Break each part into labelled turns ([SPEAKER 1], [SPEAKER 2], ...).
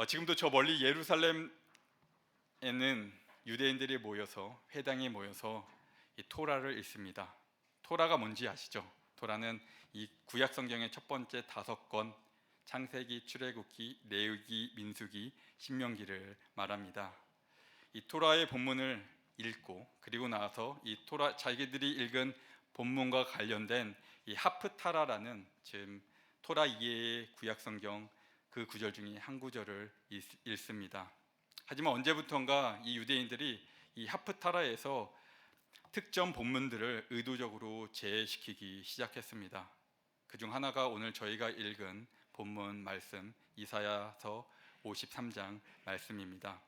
[SPEAKER 1] 지금도 저 멀리 예루살렘에는 유대인들이 모여서 회당에 모여서 이 토라를 읽습니다. 토라가 뭔지 아시죠? 토라는 이 구약 성경의 첫 번째 5권 창세기, 출애굽기, 레위기, 민수기, 신명기를 말합니다. 이 토라의 본문을 읽고 그리고 나서 이 토라 자기들이 읽은 본문과 관련된 이 하프타라라는 지금 토라 이해의 구약 성경 그 구절 중에 한 구절을 읽습니다. 하지만 언제부턴가 이 유대인들이 이 하프타라에서 특정 본문들을 의도적으로 제외시키기 시작했습니다. 그중 하나가 오늘 저희가 읽은 본문 말씀 이사야서 53장 말씀입니다.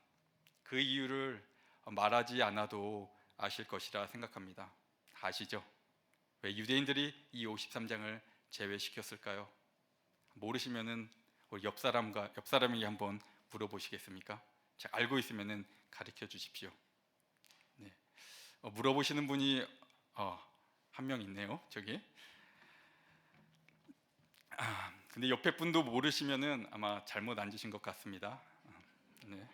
[SPEAKER 1] 그 이유를 말하지 않아도 아실 것이라 생각합니다. 아시죠? 왜 유대인들이 이 53장을 제외시켰을까요? 모르시면은 우리 옆 사람에게 한번 물어보시겠습니까? 제가 알고 있으면은 가르쳐 주십시오. 네. 물어보시는 분이 한 명 있네요. 저기. 근데 옆에 분도 모르시면은 아마 잘못 앉으신 것 같습니다. 네.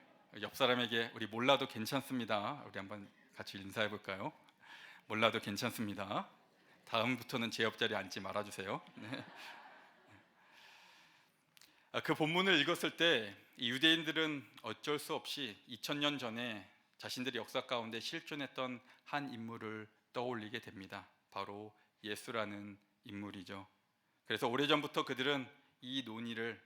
[SPEAKER 1] 옆 사람에게 우리 몰라도 괜찮습니다. 우리 한번 같이 인사해 볼까요? 몰라도 괜찮습니다. 다음부터는 제 옆자리에 앉지 말아주세요. 네. 그 본문을 읽었을 때 이 유대인들은 어쩔 수 없이 2000년 전에 자신들의 역사 가운데 실존했던 한 인물을 떠올리게 됩니다. 바로 예수라는 인물이죠. 그래서 오래전부터 그들은 이 논의를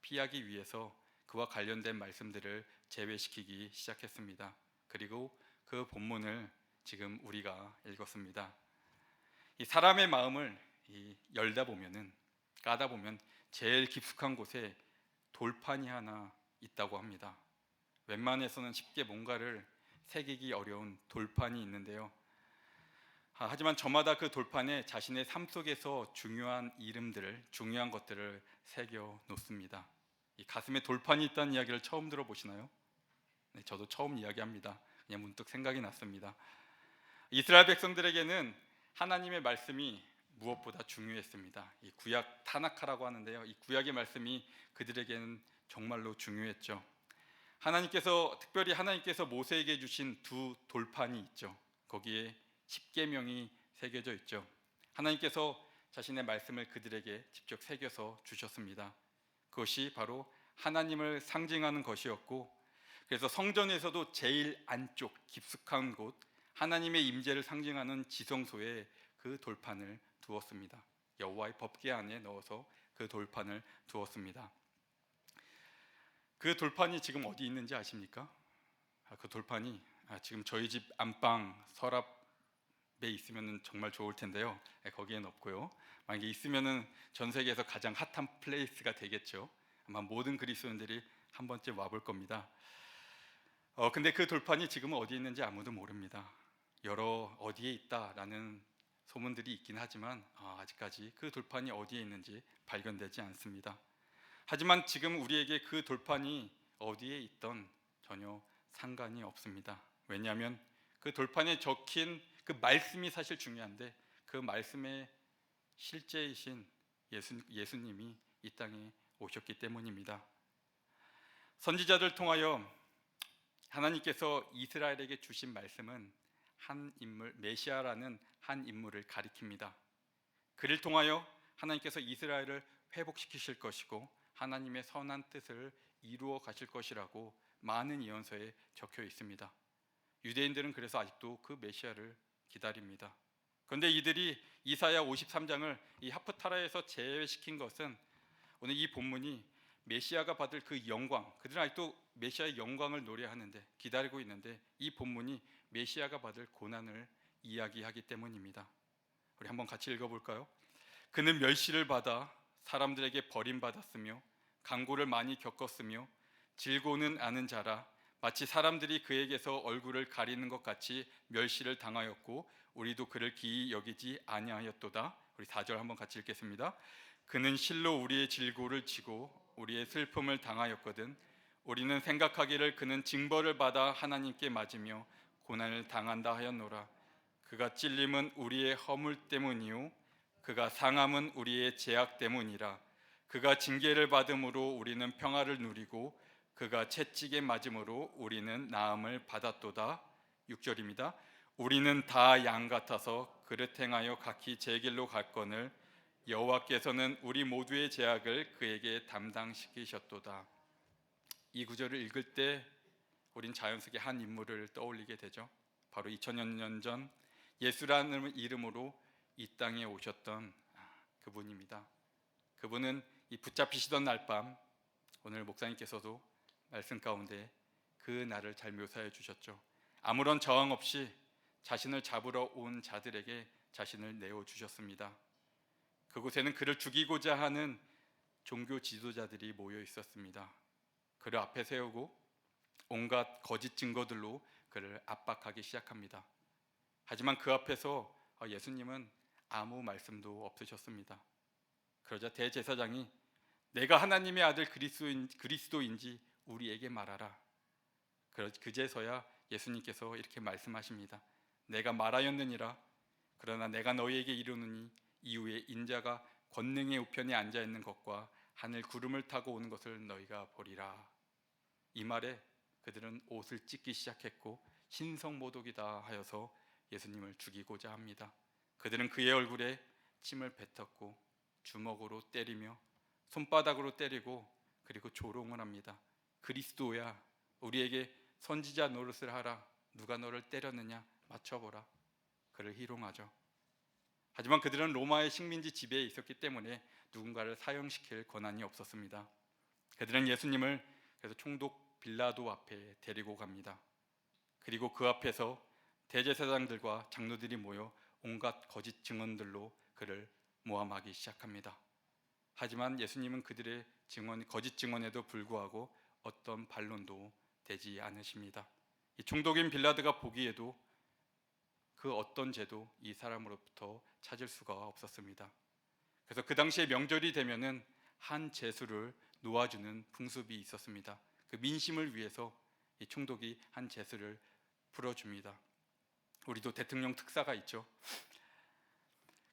[SPEAKER 1] 피하기 위해서 그와 관련된 말씀들을 제외시키기 시작했습니다. 그리고 그 본문을 지금 우리가 읽었습니다. 이 사람의 마음을 열다 보면은 까다 보면 제일 깊숙한 곳에 돌판이 하나 있다고 합니다. 웬만해서는 쉽게 뭔가를 새기기 어려운 돌판이 있는데요. 하지만 저마다 그 돌판에 자신의 삶 속에서 중요한 이름들을, 중요한 것들을 새겨 놓습니다. 이 가슴에 돌판이 있다는 이야기를 처음 들어보시나요? 네, 저도 처음 이야기합니다. 그냥 문득 생각이 났습니다. 이스라엘 백성들에게는 하나님의 말씀이 무엇보다 중요했습니다. 이 구약 타나카라고 하는데요. 이 구약의 말씀이 그들에게는 정말로 중요했죠. 특별히 하나님께서 모세에게 주신 2 돌판이 있죠. 거기에 십계명이 새겨져 있죠. 하나님께서 자신의 말씀을 그들에게 직접 새겨서 주셨습니다. 그것이 바로 하나님을 상징하는 것이었고, 그래서 성전에서도 제일 안쪽 깊숙한 곳 하나님의 임재를 상징하는 지성소에 그 돌판을 두었습니다. 여호와의 법궤 안에 넣어서 그 돌판을 두었습니다. 그 돌판이 지금 어디 있는지 아십니까? 그 돌판이 지금 저희 집 안방 서랍에 있으면 정말 좋을 텐데요. 거기엔 없고요. 만약에 있으면 전 세계에서 가장 핫한 플레이스가 되겠죠. 아마 모든 그리스도인들이 한 번쯤 와볼 겁니다. 근데 그 돌판이 지금은 어디 있는지 아무도 모릅니다. 여러 어디에 있다라는 소문들이 있긴 하지만 아직까지 그 돌판이 어디에 있는지 발견되지 않습니다. 하지만 지금 우리에게 그 돌판이 어디에 있던 전혀 상관이 없습니다. 왜냐하면 그 돌판에 적힌 그 말씀이 사실 중요한데, 그 말씀의 실제이신 예수님이 이 땅에 오셨기 때문입니다. 선지자들 통하여 하나님께서 이스라엘에게 주신 말씀은 한 인물, 메시아라는 한 인물을 가리킵니다. 그를 통하여 하나님께서 이스라엘을 회복시키실 것이고 하나님의 선한 뜻을 이루어 가실 것이라고 많은 예언서에 적혀 있습니다. 유대인들은 그래서 아직도 그 메시아를 기다립니다. 그런데 이들이 이사야 53장을 이 하프타라에서 제외시킨 것은 오늘 이 본문이 메시아가 받을 그 영광, 그들은 아직도 메시아의 영광을 노래하는데 기다리고 있는데, 이 본문이 메시아가 받을 고난을 이야기하기 때문입니다. 우리 한번 같이 읽어볼까요? 그는 멸시를 받아 사람들에게 버림받았으며 강고를 많이 겪었으며 질고는 않은 자라 마치 사람들이 그에게서 얼굴을 가리는 것 같이 멸시를 당하였고 우리도 그를 기이 여기지 아니하였도다. 우리 4절 한번 같이 읽겠습니다. 그는 실로 우리의 질고를 지고 우리의 슬픔을 당하였거든 우리는 생각하기를 그는 징벌을 받아 하나님께 맞으며 고난을 당한다 하였노라. 그가 찔림은 우리의 허물 때문이요 그가 상함은 우리의 죄악 때문이라. 그가 징계를 받음으로 우리는 평화를 누리고 그가 채찍에 맞음으로 우리는 나음을 받았도다. 6절입니다. 우리는 다 양 같아서 그릇 행하여 각기 제 길로 갔거늘 여호와께서는 우리 모두의 죄악을 그에게 담당시키셨도다. 이 구절을 읽을 때 우린 자연스럽게 한 인물을 떠올리게 되죠. 바로 2000년 전 예수라는 이름으로 이 땅에 오셨던 그분입니다. 그분은 이 붙잡히시던 날밤, 오늘 목사님께서도 말씀 가운데 그 날을 잘 묘사해 주셨죠. 아무런 저항 없이 자신을 잡으러 온 자들에게 자신을 내어 주셨습니다. 그곳에는 그를 죽이고자 하는 종교 지도자들이 모여 있었습니다. 그를 앞에 세우고 온갖 거짓 증거들로 그를 압박하기 시작합니다. 하지만 그 앞에서 예수님은 아무 말씀도 없으셨습니다. 그러자 대제사장이 내가 하나님의 아들 그리스도인지 우리에게 말하라. 그제서야 예수님께서 이렇게 말씀하십니다. 내가 말하였느니라. 그러나 내가 너희에게 이르노니 이후에 인자가 권능의 우편에 앉아 있는 것과 하늘 구름을 타고 오는 것을 너희가 보리라. 이 말에 그들은 옷을 찢기 시작했고 신성모독이다 하여서 예수님을 죽이고자 합니다. 그들은 그의 얼굴에 침을 뱉었고 주먹으로 때리며 손바닥으로 때리고 그리고 조롱을 합니다. 그리스도야, 우리에게 선지자 노릇을 하라. 누가 너를 때렸느냐? 맞춰보라. 그를 희롱하죠. 하지만 그들은 로마의 식민지 지배에 있었기 때문에 누군가를 사형시킬 권한이 없었습니다. 그들은 예수님을 그래서 총독 빌라도 앞에 데리고 갑니다. 그리고 그 앞에서 대제사장들과 장로들이 모여 온갖 거짓 증언들로 그를 모함하기 시작합니다. 하지만 예수님은 그들의 거짓 증언에도 불구하고 어떤 반론도 되지 않으십니다. 이 총독인 빌라도가 보기에도 그 어떤 죄도 이 사람으로부터 찾을 수가 없었습니다. 그래서 그 당시에 명절이 되면은 한 제수를 놓아주는 풍습이 있었습니다. 그 민심을 위해서 이 총독이 한 제수를 풀어줍니다. 우리도 대통령 특사가 있죠.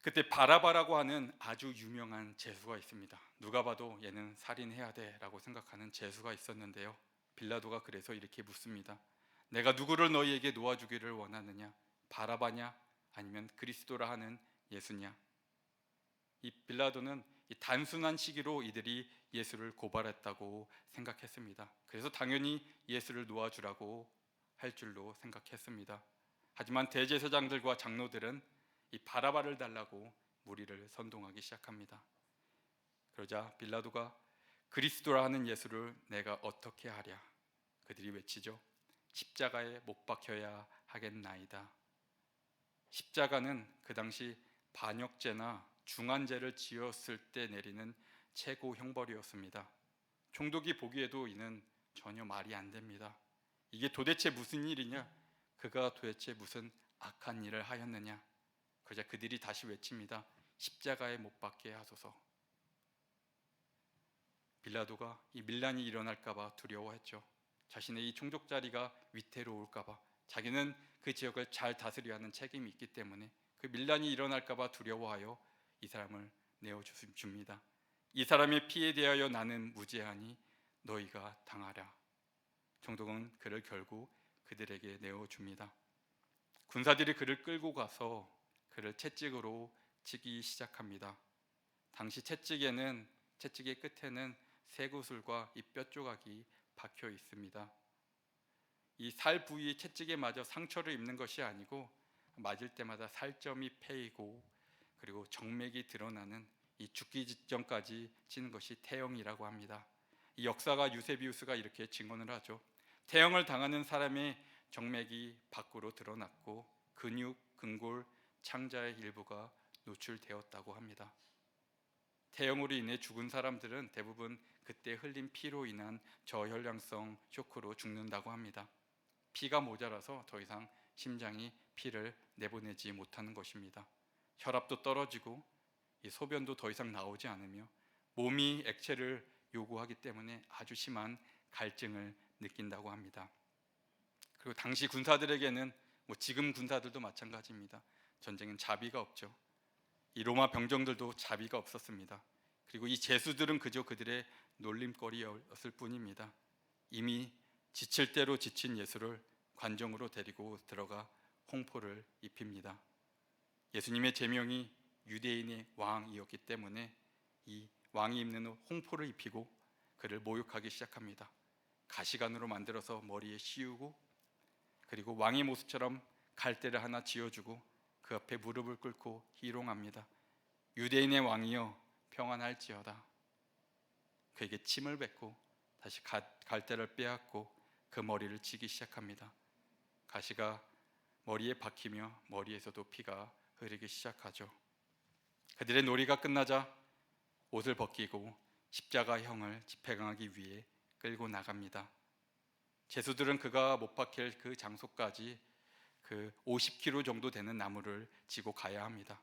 [SPEAKER 1] 그때 바라바라고 하는 아주 유명한 제수가 있습니다. 누가 봐도 얘는 살인해야 돼라고 생각하는 제수가 있었는데요. 빌라도가 그래서 이렇게 묻습니다. 내가 누구를 너희에게 놓아주기를 원하느냐? 바라바냐? 아니면 그리스도라 하는 예수냐? 이 빌라도는 이 단순한 시기로 이들이 예수를 고발했다고 생각했습니다. 그래서 당연히 예수를 놓아주라고 할 줄로 생각했습니다. 하지만 대제사장들과 장로들은 이 바라바를 달라고 무리를 선동하기 시작합니다. 그러자 빌라도가 그리스도라 하는 예수를 내가 어떻게 하랴? 그들이 외치죠. 십자가에 못 박혀야 하겠나이다. 십자가는 그 당시 반역죄나 중한죄를 지었을 때 내리는 최고 형벌이었습니다. 총독이 보기에도 이는 전혀 말이 안 됩니다. 이게 도대체 무슨 일이냐? 그가 도대체 무슨 악한 일을 하였느냐? 그러자 그들이 다시 외칩니다. 십자가에 못 박게 하소서. 빌라도가 이 밀란이 일어날까 봐 두려워했죠. 자신의 이 총독 자리가 위태로울까 봐, 자기는 그 지역을 잘 다스려야 하는 책임이 있기 때문에 그 밀란이 일어날까 봐 두려워하여 이 사람을 내어줍니다. 이 사람의 피에 대하여 나는 무죄하니 너희가 당하라. 총독은 그를 결국 그들에게 내어줍니다. 군사들이 그를 끌고 가서 그를 채찍으로 치기 시작합니다. 당시 채찍의 끝에는 쇠구슬과 이 뼈 조각이 박혀 있습니다. 이 살 부위 채찍에 맞아 상처를 입는 것이 아니고 맞을 때마다 살점이 패이고 그리고 정맥이 드러나는 이 죽기 직전까지 치는 것이 태형이라고 합니다. 이 역사가 유세비우스가 이렇게 증언을 하죠. 태형을 당하는 사람의 정맥이 밖으로 드러났고 근육, 근골, 창자의 일부가 노출되었다고 합니다. 태형으로 인해 죽은 사람들은 대부분 그때 흘린 피로 인한 저혈량성 쇼크로 죽는다고 합니다. 피가 모자라서 더 이상 심장이 피를 내보내지 못하는 것입니다. 혈압도 떨어지고 이 소변도 더 이상 나오지 않으며 몸이 액체를 요구하기 때문에 아주 심한 갈증을 느낀다고 합니다. 그리고 당시 군사들에게는 지금 군사들도 마찬가지입니다. 전쟁은 자비가 없죠. 이 로마 병정들도 자비가 없었습니다. 그리고 이 제수들은 그저 그들의 놀림거리였을 뿐입니다. 이미 지칠 대로 지친 예수를 관정으로 데리고 들어가 홍포를 입힙니다. 예수님의 제명이 유대인의 왕이었기 때문에 이 왕이 입는 홍포를 입히고 그를 모욕하기 시작합니다. 가시관으로 만들어서 머리에 씌우고, 그리고 왕의 모습처럼 갈대를 하나 쥐어주고 그 앞에 무릎을 꿇고 희롱합니다. 유대인의 왕이여 평안할지어다. 그에게 침을 뱉고 다시 갈대를 빼앗고 그 머리를 치기 시작합니다. 가시가 머리에 박히며 머리에서도 피가 흐르기 시작하죠. 그들의 놀이가 끝나자 옷을 벗기고 십자가형을 집행하기 위해 끌고 나갑니다. 제수들은 그가 못 박힐 그 장소까지 그 50km 정도 되는 나무를 지고 가야 합니다.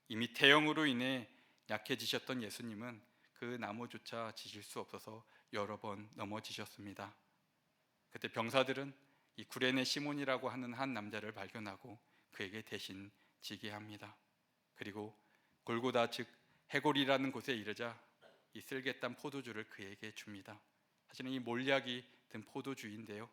[SPEAKER 1] 이미 태형으로 인해 약해지셨던 예수님은 그 나무조차 지실 수 없어서 여러 번 넘어지셨습니다. 그때 병사들은 이 구레네 시몬이라고 하는 한 남자를 발견하고 그에게 대신 지게 합니다. 그리고 골고다 즉 해골이라는 곳에 이르자 이 쓸개탄 포도주를 그에게 줍니다. 사실은 이 몰약이 든 포도주인데요,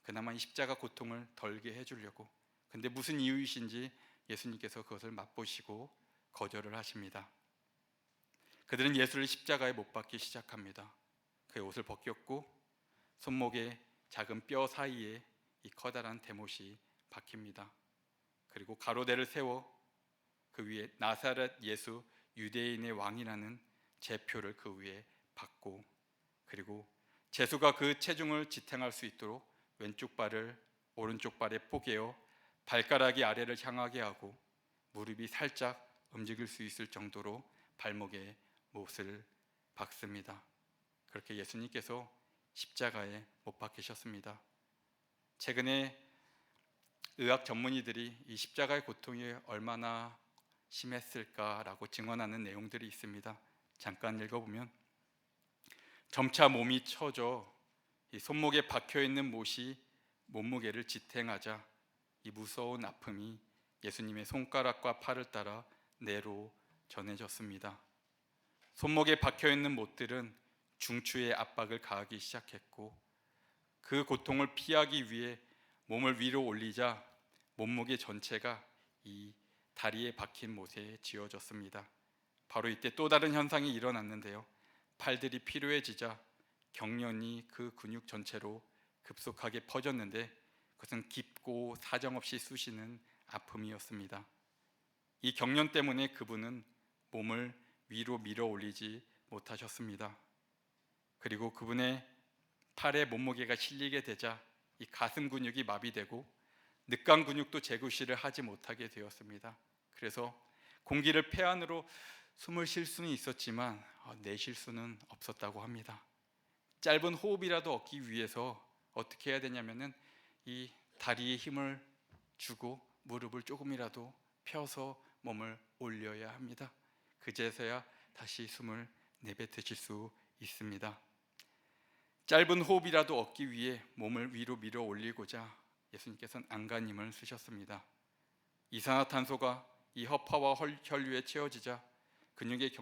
[SPEAKER 1] 그나마 이 십자가 고통을 덜게 해주려고. 근데 무슨 이유이신지 예수님께서 그것을 맛보시고 거절을 하십니다. 그들은 예수를 십자가에 못 박기 시작합니다. 그의 옷을 벗겼고 손목에 작은 뼈 사이에 이 커다란 대못이 박힙니다. 그리고 가로대를 세워 그 위에 나사렛 예수 유대인의 왕이라는 제표를 그 위에 박고, 그리고 제수가 그 체중을 지탱할 수 있도록 왼쪽 발을 오른쪽 발에 포개어 발가락이 아래를 향하게 하고 무릎이 살짝 움직일 수 있을 정도로 발목에 못을 박습니다. 그렇게 예수님께서 십자가에 못 박히셨습니다. 최근에 의학 전문의들이 이 십자가의 고통이 얼마나 심했을까라고 증언하는 내용들이 있습니다. 잠깐 읽어보면, 점차 몸이 처져 이 손목에 박혀있는 못이 몸무게를 지탱하자 이 무서운 아픔이 예수님의 손가락과 팔을 따라 뇌로 전해졌습니다. 손목에 박혀있는 못들은 중추에 압박을 가하기 시작했고, 그 고통을 피하기 위해 몸을 위로 올리자 몸무게 전체가 이 다리에 박힌 못에 쥐어졌습니다. 바로 이때 또 다른 현상이 일어났는데요, 팔들이 피로해지자 경련이 그 근육 전체로 급속하게 퍼졌는데 그것은 깊고 사정없이 쑤시는 아픔이었습니다. 이 경련 때문에 그분은 몸을 위로 밀어 올리지 못하셨습니다. 그리고 그분의 팔에 몸무게가 실리게 되자 이 가슴 근육이 마비되고 늑강 근육도 재구시를 하지 못하게 되었습니다. 그래서 공기를 폐 안으로 숨을 쉴 수는 있었지만 내쉴 수는 없었다고 합니다. 짧은 호흡이라도 얻기 위해서 어떻게 해야 되냐면은 이 다리에 힘을 주고 무릎을 조금이라도 펴서 몸을 올려야 합니다. 그제서야 다시 숨을 내뱉으실 수 있습니다. 짧은 호흡이라도 얻기 위해 몸을 위로 밀어 올리고자 예수님께서는 안간힘을 쓰셨습니다. 이산화탄소가 이 허파와 혈류에 채워지자 근육의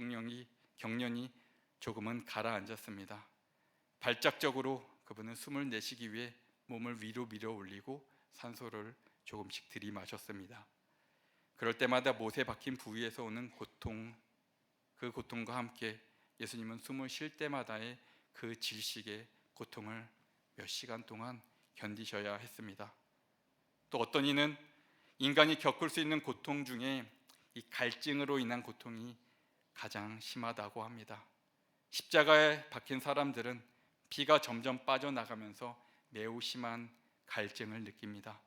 [SPEAKER 1] 경련이 조금은 가라앉았습니다. 발작적으로 그분은 숨을 내쉬기 위해 몸을 위로 밀어 올리고 산소를 조금씩 들이마셨습니다. 그럴 때마다 못에 박힌 부위에서 오는 고통, 그 고통과 함께 예수님은 숨을 쉴 때마다의 그 질식의 고통을 몇 시간 동안 견디셔야 했습니다. 또 어떤 이는 인간이 겪을 수 있는 고통 중에 이 갈증으로 인한 고통이 가장 심하다고 합니다. 십자가에 박힌 사람들은 피가 점점 빠져나가면서 매우 심한 갈증을 느낍니다.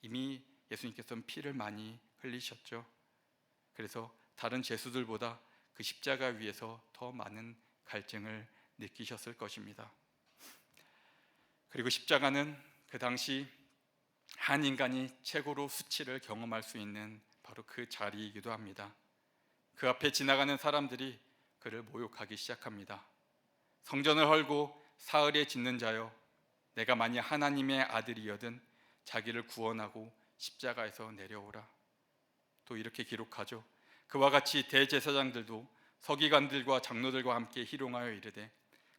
[SPEAKER 1] 이미 예수님께서는 피를 많이 흘리셨죠. 그래서 다른 제수들보다 그 십자가 위에서 더 많은 갈증을 느끼셨을 것입니다. 그리고 십자가는 그 당시 한 인간이 최고로 수치를 경험할 수 있는 바로 그 자리이기도 합니다. 그 앞에 지나가는 사람들이 그를 모욕하기 시작합니다. 성전을 헐고 사흘에 짓는 자여, 내가 만약 하나님의 아들이여든 자기를 구원하고 십자가에서 내려오라. 또 이렇게 기록하죠. 그와 같이 대제사장들도 서기관들과 장로들과 함께 희롱하여 이르되,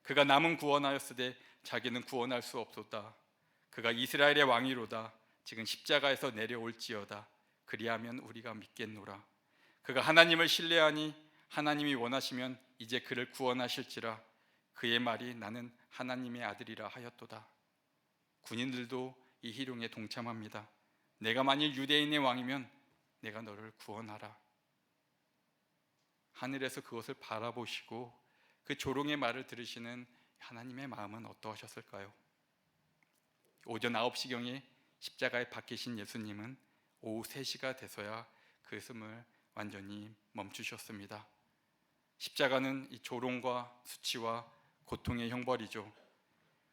[SPEAKER 1] 그가 남은 구원하였으되 자기는 구원할 수 없었다. 그가 이스라엘의 왕이로다. 지금 십자가에서 내려올지어다. 그리하면 우리가 믿겠노라. 그가 하나님을 신뢰하니 하나님이 원하시면 이제 그를 구원하실지라. 그의 말이 나는 하나님의 아들이라 하였도다. 군인들도 이 희롱에 동참합니다. 내가 만일 유대인의 왕이면 내가 너를 구원하라. 하늘에서 그것을 바라보시고 그 조롱의 말을 들으시는 하나님의 마음은 어떠하셨을까요? 오전 9시경에 십자가에 박히신 예수님은 오후 3시가 돼서야 그 숨을 완전히 멈추셨습니다. 십자가는 이 조롱과 수치와 고통의 형벌이죠.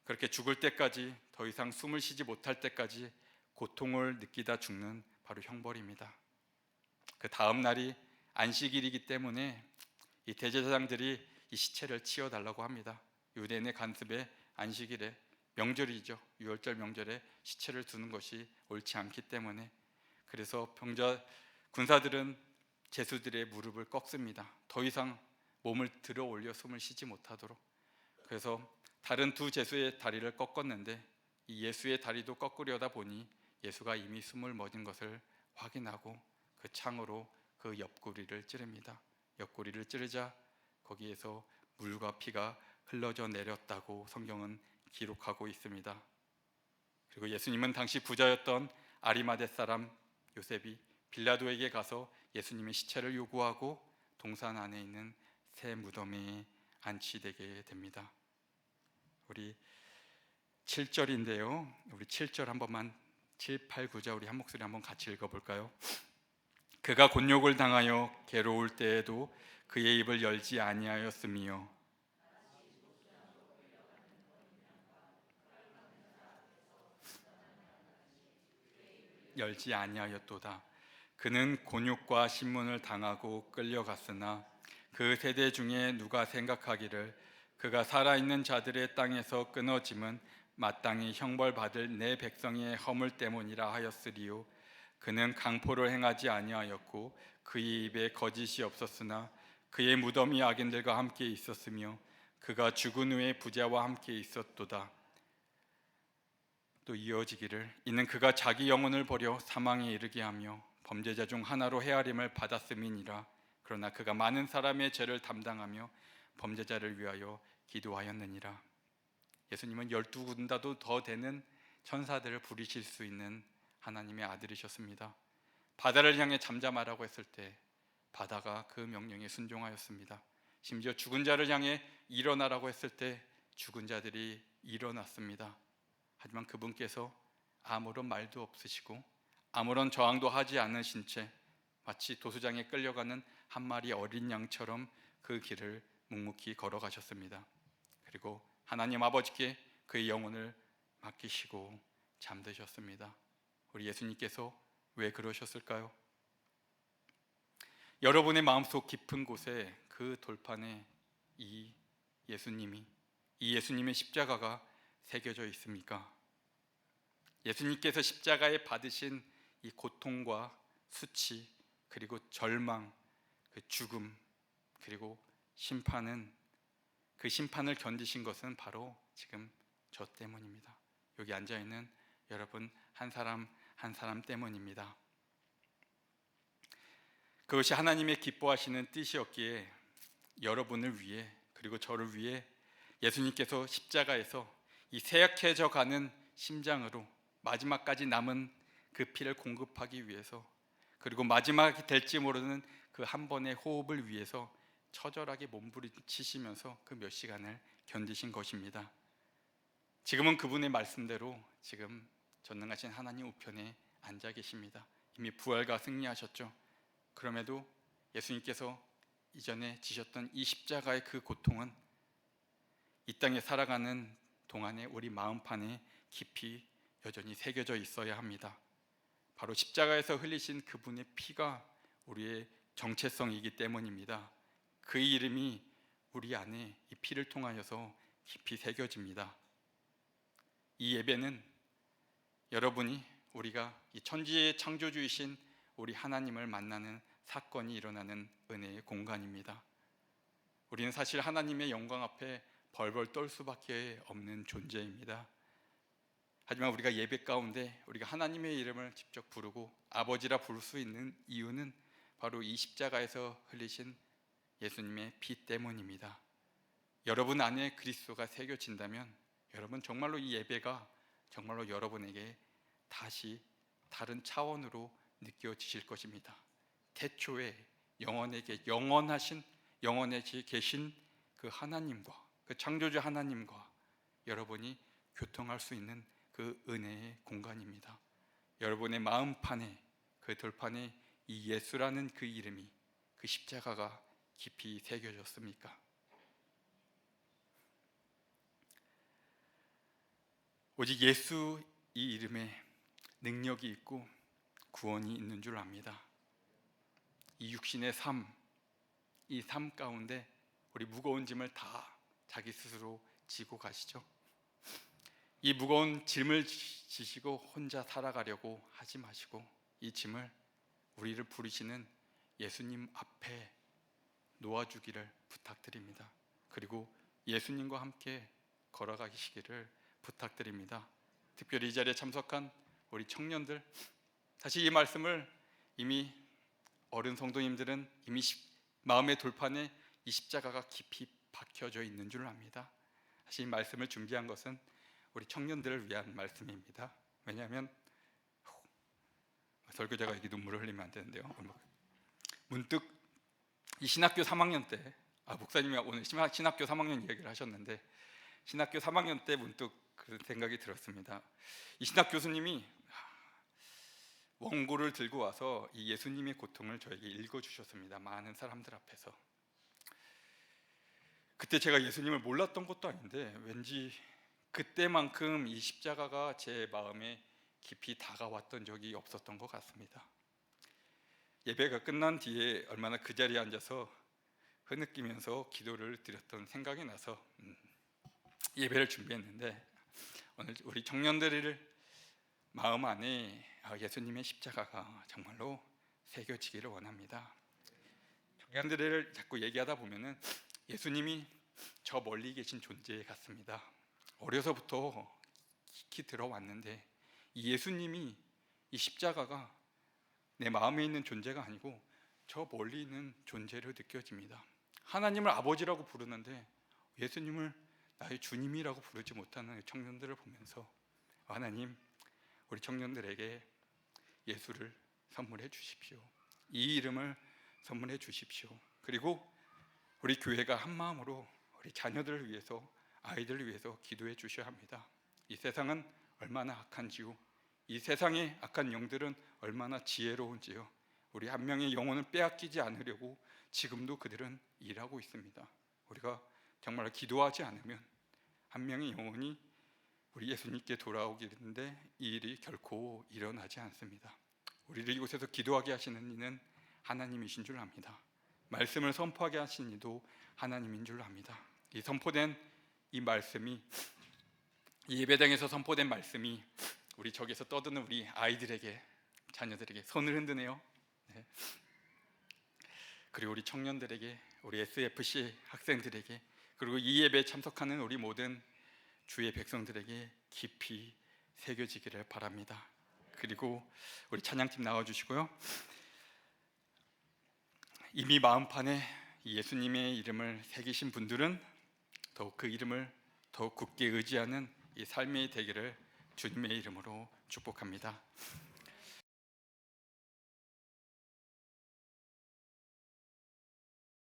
[SPEAKER 1] 그렇게 죽을 때까지, 더 이상 숨을 쉬지 못할 때까지 고통을 느끼다 죽는 바로 형벌입니다. 그 다음 날이 안식일이기 때문에 이 대제사장들이 이 시체를 치워달라고 합니다. 유대인의 관습에 안식일에, 명절이죠, 유월절 명절에 시체를 두는 것이 옳지 않기 때문에, 그래서 군사들은 제수들의 무릎을 꺾습니다. 더 이상 몸을 들어 올려 숨을 쉬지 못하도록. 그래서 다른 두 제수의 다리를 꺾었는데 이 예수의 다리도 꺾으려다 보니 예수가 이미 숨을 멎은 것을 확인하고 그 창으로 그 옆구리를 찌릅니다. 옆구리를 찌르자 거기에서 물과 피가 흘러져 내렸다고 성경은 기록하고 있습니다. 그리고 예수님은 당시 부자였던 아리마대 사람 요셉이 빌라도에게 가서 예수님의 시체를 요구하고 동산 안에 있는 새 무덤에 안치되게 됩니다. 우리 7절인데요. 우리 7절 한 번만, 7, 8, 9절 우리 한 목소리 한번 같이 읽어볼까요? 그가 곤욕을 당하여 괴로울 때에도 그의 입을 열지 아니하였으며 열지 아니하였도다. 그는 곤욕과 신문을 당하고 끌려갔으나 그 세대 중에 누가 생각하기를 그가 살아있는 자들의 땅에서 끊어짐은 마땅히 형벌받을 내 백성의 허물 때문이라 하였으리요. 그는 강포를 행하지 아니하였고 그의 입에 거짓이 없었으나 그의 무덤이 악인들과 함께 있었으며 그가 죽은 후에 부자와 함께 있었도다. 또 이어지기를 이는 그가 자기 영혼을 버려 사망에 이르게 하며 범죄자 중 하나로 헤아림을 받았음이니라. 그러나 그가 많은 사람의 죄를 담당하며 범죄자를 위하여 기도하였느니라. 예수님은 12군다도 더 되는 천사들을 부리실 수 있는 하나님의 아들이셨습니다. 바다를 향해 잠잠하라고 했을 때 바다가 그 명령에 순종하였습니다. 심지어 죽은 자를 향해 일어나라고 했을 때 죽은 자들이 일어났습니다. 하지만 그분께서 아무런 말도 없으시고 아무런 저항도 하지 않으신 채 마치 도수장에 끌려가는 한 마리 어린 양처럼 그 길을 묵묵히 걸어가셨습니다. 그리고 하나님 아버지께 그의 영혼을 맡기시고 잠드셨습니다. 우리 예수님께서 왜 그러셨을까요? 여러분의 마음속 깊은 곳에 그 돌판에 이 예수님의 십자가가 새겨져 있습니까? 예수님께서 십자가에 받으신 이 고통과 수치, 그리고 절망, 그 죽음, 그리고 심판은, 그 심판을 견디신 것은 바로 지금 저 때문입니다. 여기 앉아있는 여러분 한 사람 한 사람 때문입니다. 그것이 하나님의 기뻐하시는 뜻이었기에 여러분을 위해, 그리고 저를 위해 예수님께서 십자가에서 이 쇠약해져 가는 심장으로 마지막까지 남은 그 피를 공급하기 위해서, 그리고 마지막이 될지 모르는 그 한 번의 호흡을 위해서 처절하게 몸부림치시면서 그 몇 시간을 견디신 것입니다. 지금은 그분의 말씀대로 지금 전능하신 하나님 우편에 앉아 계십니다. 이미 부활과 승리하셨죠. 그럼에도 예수님께서 이전에 지셨던 이 십자가의 그 고통은 이 땅에 살아가는 동안에 우리 마음판에 깊이 여전히 새겨져 있어야 합니다. 바로 십자가에서 흘리신 그분의 피가 우리의 정체성이기 때문입니다. 그 이름이 우리 안에 이 피를 통하여서 깊이 새겨집니다. 이 예배는 여러분이, 우리가 이 천지의 창조주이신 우리 하나님을 만나는 사건이 일어나는 은혜의 공간입니다. 우리는 사실 하나님의 영광 앞에 벌벌 떨 수밖에 없는 존재입니다. 하지만 우리가 예배 가운데 우리가 하나님의 이름을 직접 부르고 아버지라 부를 수 있는 이유는 바로 이 십자가에서 흘리신 예수님의 피 때문입니다. 여러분 안에 그리스도가 새겨진다면 여러분 정말로 이 예배가 정말로 여러분에게 다시 다른 차원으로 느껴지실 것입니다. 태초에 영원에 계신 그 하나님과 그 창조주 하나님과 여러분이 교통할 수 있는 그 은혜의 공간입니다. 여러분의 마음판에 그 들판에 이 예수라는 그 이름이 그 십자가가 깊이 새겨졌습니까? 오직 예수 이 이름에 능력이 있고 구원이 있는 줄 압니다. 이 육신의 삶, 이 삶 가운데 우리 무거운 짐을 다 자기 스스로 지고 가시죠. 이 무거운 짐을 지시고 혼자 살아가려고 하지 마시고 이 짐을 우리를 부르시는 예수님 앞에 놓아주기를 부탁드립니다. 그리고 예수님과 함께 걸어가시기를 부탁드립니다. 특별히 이 자리에 참석한 우리 청년들, 사실 이 말씀을 이미 어른 성도님들은 이미 마음의 돌판에 이 십자가가 깊이 박혀져 있는 줄 압니다. 사실 이 말씀을 준비한 것은 우리 청년들을 위한 말씀입니다. 왜냐하면 설교자가 이렇게 눈물을 흘리면 안 되는데요. 문득 이 신학교 3학년 때 목사님이 오늘 신학교 3학년 이야기를 하셨는데 신학교 3학년 때 문득 그 생각이 들었습니다. 이 신학 교수님이 원고를 들고 와서 이 예수님의 고통을 저에게 읽어주셨습니다. 많은 사람들 앞에서. 그때 제가 예수님을 몰랐던 것도 아닌데 왠지 그때만큼 이 십자가가 제 마음에 깊이 다가왔던 적이 없었던 것 같습니다. 예배가 끝난 뒤에 얼마나 그 자리에 앉아서 흐느끼면서 기도를 드렸던 생각이 나서 예배를 준비했는데 오늘 우리 청년들을 마음 안에 예수님의 십자가가 정말로 새겨지기를 원합니다. 청년들을 자꾸 얘기하다 보면은 예수님이 저 멀리 계신 존재 같습니다. 어려서부터 깊이 들어왔는데 이 예수님이 이 십자가가 내 마음에 있는 존재가 아니고 저 멀리 있는 존재로 느껴집니다. 하나님을 아버지라고 부르는데 예수님을 나의 주님이라고 부르지 못하는 청년들을 보면서 하나님, 우리 청년들에게 예수를 선물해 주십시오. 이 이름을 선물해 주십시오. 그리고 우리 교회가 한 마음으로 우리 자녀들을 위해서, 아이들을 위해서 기도해 주셔야 합니다. 이 세상은 얼마나 악한지요, 이 세상의 악한 영들은 얼마나 지혜로운지요, 우리 한 명의 영혼을 빼앗기지 않으려고 지금도 그들은 일하고 있습니다. 우리가 정말 기도하지 않으면 한 명의 영혼이 우리 예수님께 돌아오기는데 이 일이 결코 일어나지 않습니다. 우리를 이곳에서 기도하게 하시는 이는 하나님이신 줄 압니다. 말씀을 선포하게 하신 이도 하나님인 줄 압니다. 이 선포된 이 말씀이, 이 예배당에서 선포된 말씀이 우리 저기서 떠드는 우리 아이들에게, 자녀들에게 손을 흔드네요. 네. 그리고 우리 청년들에게, 우리 SFC 학생들에게, 그리고 이 예배에 참석하는 우리 모든 주의 백성들에게 깊이 새겨지기를 바랍니다. 그리고 우리 찬양팀 나와주시고요. 이미 마음판에 예수님의 이름을 새기신 분들은 더욱 그 이름을 더욱 굳게 의지하는 이 삶이 되기를 주님의 이름으로 축복합니다.